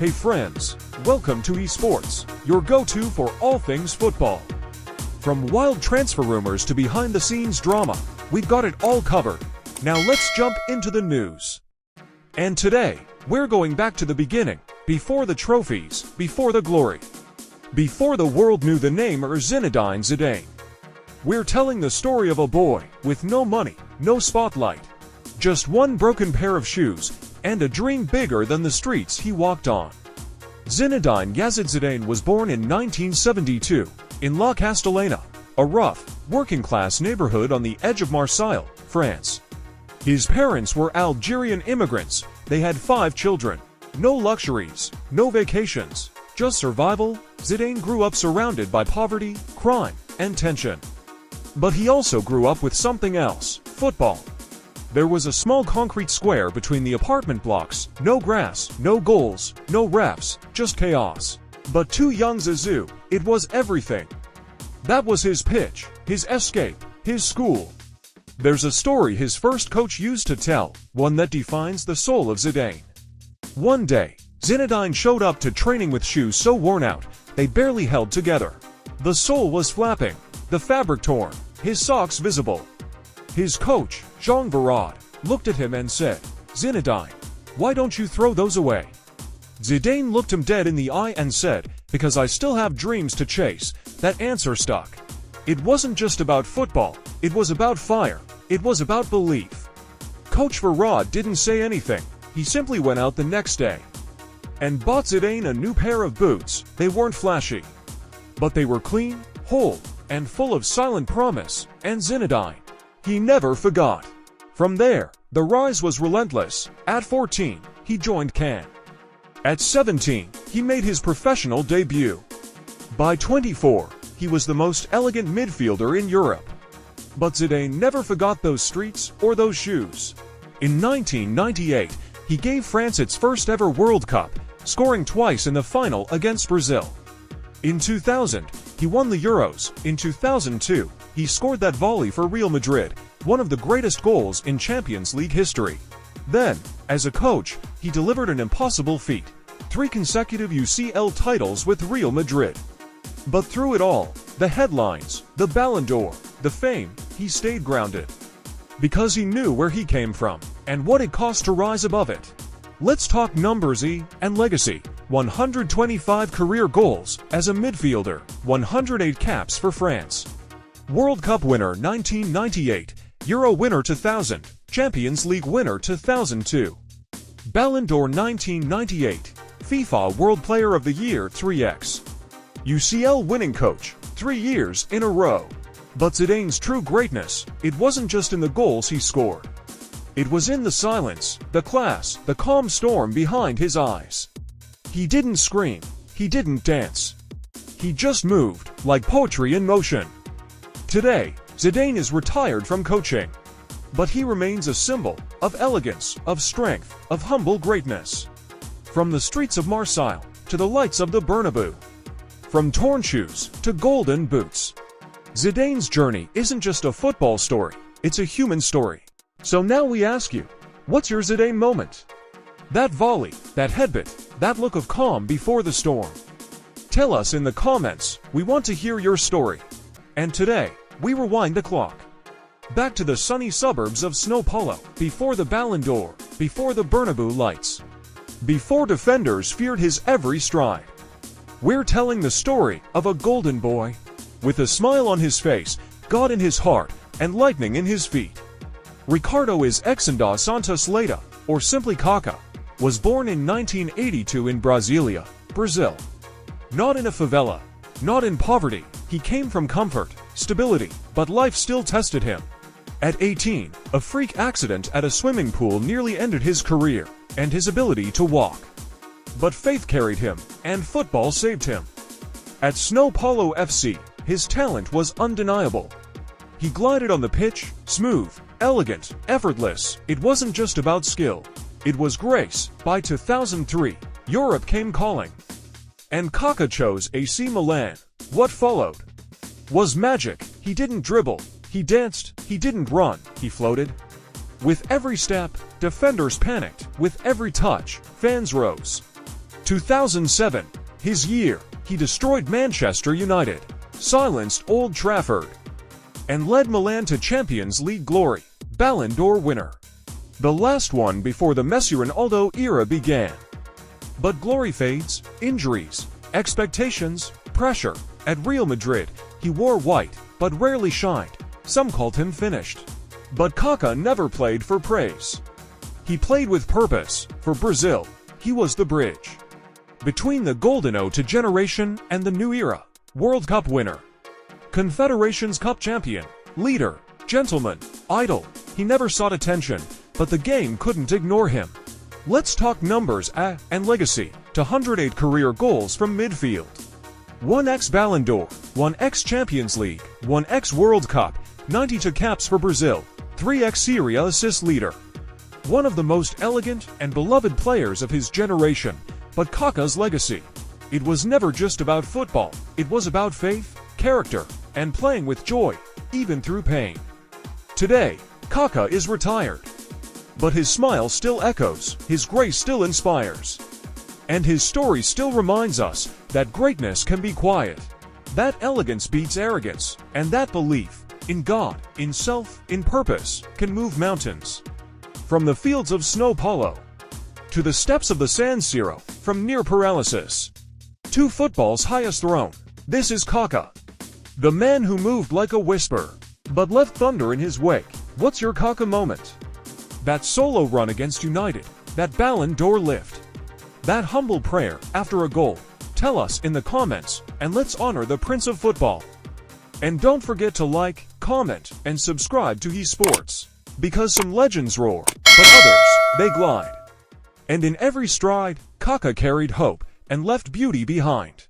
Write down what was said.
Hey friends, welcome to eSports, your go-to for all things football. From wild transfer rumors to behind-the-scenes drama, we've got it all covered. Now let's jump into the news. And today, we're going back to the beginning, before the trophies, before the glory. Before the world knew the name or Zinedine Zidane. We're telling the story of a boy with no money, no spotlight. Just one broken pair of shoes, and a dream bigger than the streets he walked on. Zinedine Zidane was born in 1972 in La Castellana, a rough, working-class neighborhood on the edge of Marseille, France. His parents were Algerian immigrants. They had 5 children. No luxuries, no vacations, just survival. Zidane grew up surrounded by poverty, crime, and tension. But he also grew up with something else: football. There was a small concrete square between the apartment blocks, no grass, no goals, no refs, just chaos. But to young Zizou, it was everything. That was his pitch, his escape, his school. There's a story his first coach used to tell, one that defines the soul of Zidane. One day, Zinedine showed up to training with shoes so worn out, they barely held together. The sole was flapping, the fabric torn, his socks visible. His coach, Jean Varad, looked at him and said, "Zinedine, why don't you throw those away?" Zidane looked him dead in the eye and said, "Because I still have dreams to chase." That answer stuck. It wasn't just about football, it was about fire, it was about belief. Coach Varad didn't say anything, he simply went out the next day and bought Zidane a new pair of boots. They weren't flashy, but they were clean, whole, and full of silent promise, and Zinedine, he never forgot. From there, the rise was relentless. At 14, he joined Cannes. At 17, he made his professional debut. By 24, he was the most elegant midfielder in Europe. But Zidane never forgot those streets or those shoes. In 1998, he gave France its first ever World Cup, scoring twice in the final against Brazil. In 2000, he won the Euros. In 2002, he scored that volley for Real Madrid, one of the greatest goals in Champions League history. Then, as a coach, he delivered an impossible feat: 3 consecutive UCL titles with Real Madrid. But through it all, the headlines, the Ballon d'Or, the fame, he stayed grounded. Because he knew where he came from, and what it cost to rise above it. Let's talk numbers and legacy. 125 career goals as a midfielder, 108 caps for France. World Cup winner 1998, Euro winner 2000, Champions League winner 2002. Ballon d'Or 1998, FIFA World Player of the Year 3x. UCL winning coach, 3 years in a row. But Zidane's true greatness, it wasn't just in the goals he scored. It was in the silence, the class, the calm storm behind his eyes. He didn't scream, he didn't dance. He just moved, like poetry in motion. Today, Zidane is retired from coaching. But he remains a symbol of elegance, of strength, of humble greatness. From the streets of Marseille to the lights of the Bernabeu. From torn shoes to golden boots. Zidane's journey isn't just a football story, it's a human story. So now we ask you, what's your Zidane moment? That volley, that headbutt, that look of calm before the storm. Tell us in the comments, we want to hear your story. And today, we rewind the clock. Back to the sunny suburbs of São Paulo, before the Ballon d'Or, before the Bernabeu lights. Before defenders feared his every stride. We're telling the story of a golden boy. With a smile on his face, God in his heart, and lightning in his feet. Ricardo is Exanda Santos Leite, or simply Kaka, was born in 1982 in Brasília, Brazil. Not in a favela, not in poverty, he came from comfort, stability, but life still tested him. At 18, a freak accident at a swimming pool nearly ended his career, and his ability to walk. But faith carried him, and football saved him. At São Paulo FC, his talent was undeniable. He glided on the pitch, smooth, elegant, effortless. It wasn't just about skill. It was grace. By 2003, Europe came calling. And Kaka chose AC Milan. What followed was magic. He didn't dribble, he danced, he didn't run, he floated. With every step, defenders panicked. With every touch, fans rose. 2007, his year, he destroyed Manchester United, silenced Old Trafford, and led Milan to Champions League glory, Ballon d'Or winner. The last one before the Messi-Ronaldo era began. But glory fades, injuries, expectations, pressure. At Real Madrid, he wore white, but rarely shined. Some called him finished. But Kaka never played for praise. He played with purpose. For Brazil, he was the bridge between the Golden Ode generation and the new era. World Cup winner, Confederations Cup champion, leader, gentleman, idol. He never sought attention, but the game couldn't ignore him. Let's talk numbers and legacy. 208 career goals from midfield. 1x Ballon d'Or, 1x Champions League, 1x World Cup, 92 caps for Brazil, 3x Serie A assist leader. One of the most elegant and beloved players of his generation. But Kaka's legacy. It was never just about football. It was about faith, character, and playing with joy, even through pain. Today, Kaka is retired. But his smile still echoes, his grace still inspires. And his story still reminds us that greatness can be quiet. That elegance beats arrogance, and that belief in God, in self, in purpose, can move mountains. From the fields of São Paulo to the steps of the San Siro, from near paralysis to football's highest throne, this is Kaka. The man who moved like a whisper, but left thunder in his wake. What's your Kaka moment? That solo run against United, that Ballon d'Or lift, that humble prayer after a goal. Tell us in the comments, and let's honor the Prince of Football. And don't forget to like, comment, and subscribe to eSports, because some legends roar, but others, they glide. And in every stride, Kaka carried hope and left beauty behind.